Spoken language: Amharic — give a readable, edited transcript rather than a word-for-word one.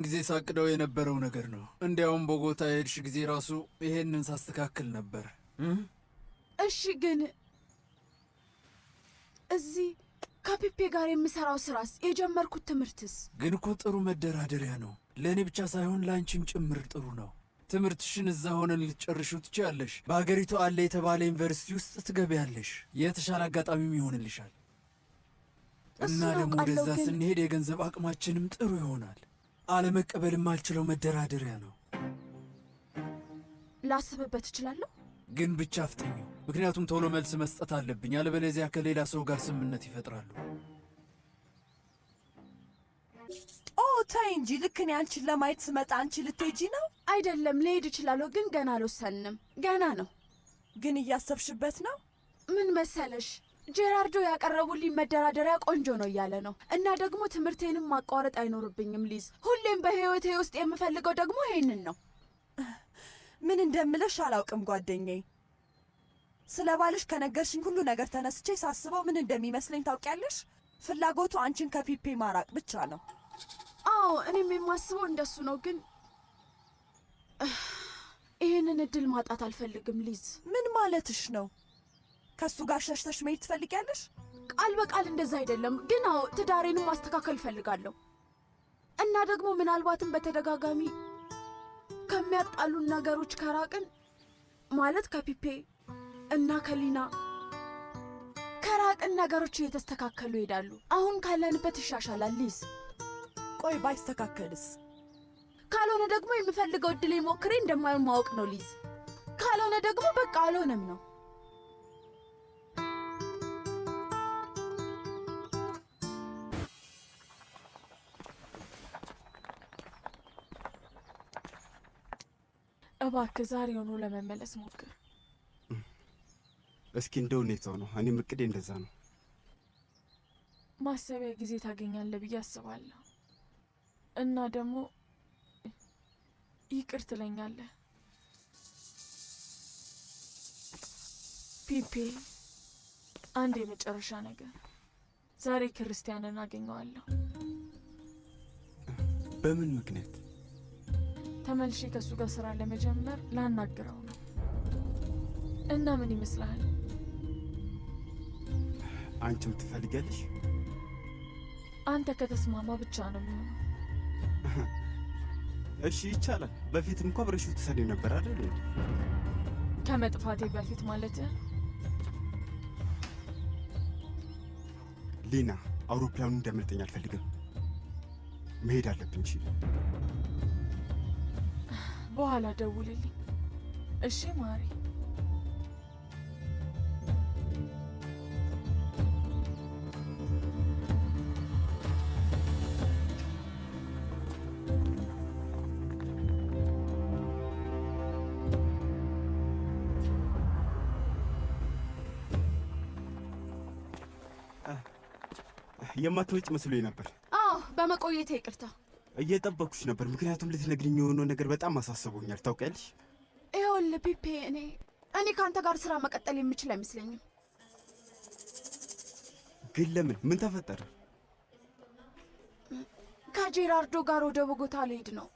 ጊዜ ሳቅደው የነበረው ነገር ነው። እንዲያውም ቦጎታ የሄድሽ ጊዜ ራሱ ይሄንን ሳስተካክል ነበር። እሺ፣ ግን እዚህ ከፒፔ ጋር የምሰራው ስራስ የጀመርኩት ትምህርትስ? ግን እኮ ጥሩ መደራደሪያ ነው። ለእኔ ብቻ ሳይሆን ለአንቺም ጭምር ጥሩ ነው። ትምህርትሽን እዛ ሆነን ልትጨርሹ ትችያለሽ። በሀገሪቱ አለ የተባለ ዩኒቨርሲቲ ውስጥ ትገቢያለሽ። የተሻለ አጋጣሚም ይሆንልሻል። እና ደግሞ ወደዛ ስንሄድ የገንዘብ አቅማችንም ጥሩ ይሆናል። አለመቀበል የማልችለው መደራደሪያ ነው። ላስብበት እችላለሁ። ግን ብቻ አፍጥኙ፣ ምክንያቱም ቶሎ መልስ መስጠት አለብኝ። አለበለዚያ ከሌላ ሰው ጋር ስምምነት ይፈጥራሉ። ታይ እንጂ ልክ እኔ አንቺን ለማየት ስመጣ አንቺ ልትሄጂ ነው? አይደለም፣ ልሄድ እችላለሁ፣ ግን ገና አልወሰንም። ገና ነው። ግን እያሰብሽበት ነው? ምን መሰለሽ፣ ጄራርዶ ያቀረቡልኝ መደራደሪያ ቆንጆ ነው እያለ ነው። እና ደግሞ ትምህርቴንም ማቋረጥ አይኖርብኝም ሊዝ። ሁሌም በህይወቴ ውስጥ የምፈልገው ደግሞ ይሄንን ነው። ምን እንደምልሽ አላውቅም ጓደኛዬ። ስለ ባልሽ ከነገርሽኝ ሁሉ ነገር ተነስቼ ሳስበው ምን እንደሚመስለኝ ታውቂያለሽ? ፍላጎቱ አንቺን ከፒፔ ማራቅ ብቻ ነው። አዎ፣ እኔም የማስበው እንደሱ ነው። ግን ይህንን እድል ማጣት አልፈልግም ሊዝ። ምን ማለትሽ ነው? ከሱ ጋር ሸሽተሽ መሄድ ትፈልጊያለሽ? ቃል በቃል እንደዛ አይደለም፣ ግን አዎ ትዳሬንም ማስተካከል እፈልጋለሁ። እና ደግሞ ምናልባትም በተደጋጋሚ ከሚያጣሉን ነገሮች ከራቅን ማለት ከፒፔ እና ከሊና ከራቅን ነገሮች እየተስተካከሉ ይሄዳሉ። አሁን ካለንበት ይሻሻላል ሊዝ። ቆይ ባይስተካከልስ? ካልሆነ ደግሞ የምፈልገው እድል ሞክሬ እንደማይሆን ማወቅ ነው ሊዝ። ካልሆነ ደግሞ በቃ አልሆነም ነው። እባክህ ዛሬውኑ ለመመለስ ሞክር። እስኪ እንደ ሁኔታው ነው። እኔም እቅዴ እንደዛ ነው። ማሰቢያ ጊዜ ታገኛለህ ብዬ አስባለሁ። እና ደግሞ ይቅር ትለኛለህ። ፒፔ፣ አንድ የመጨረሻ ነገር፣ ዛሬ ክርስቲያንን አገኘዋለሁ። በምን ምክንያት? ተመልሼ ከእሱ ጋር ስራ ለመጀመር ላናግረው ነው። እና ምን ይመስልሃል? አንቺም ትፈልጊያለሽ? አንተ ከተስማማ ብቻ ነው የሚሆነው። እሺ ይቻላል። በፊትም እኮ አብረሽው ትሰሪ ነበር አይደል? ከመጥፋቴ በፊት ማለት። ሊና፣ አውሮፕላኑ እንደምልጠኝ አልፈልግም። መሄድ አለብን። እሺ፣ በኋላ ደውልልኝ። እሺ ማሪ። የማትወጪ መስሎኝ ነበር። አዎ፣ በመቆየቴ ይቅርታ። እየጠበኩሽ ነበር፣ ምክንያቱም ልትነግሪኝ የሆነው ነገር በጣም አሳስቦኛል። ታውቂያለሽ? ይኸውልህ ፒፔ፣ እኔ ከአንተ ጋር ስራ መቀጠል የምችል አይመስለኝም። ግን ለምን? ምን ተፈጠረ? ከጄራርዶ ጋር ወደ ቦጎታ ልሄድ ነው።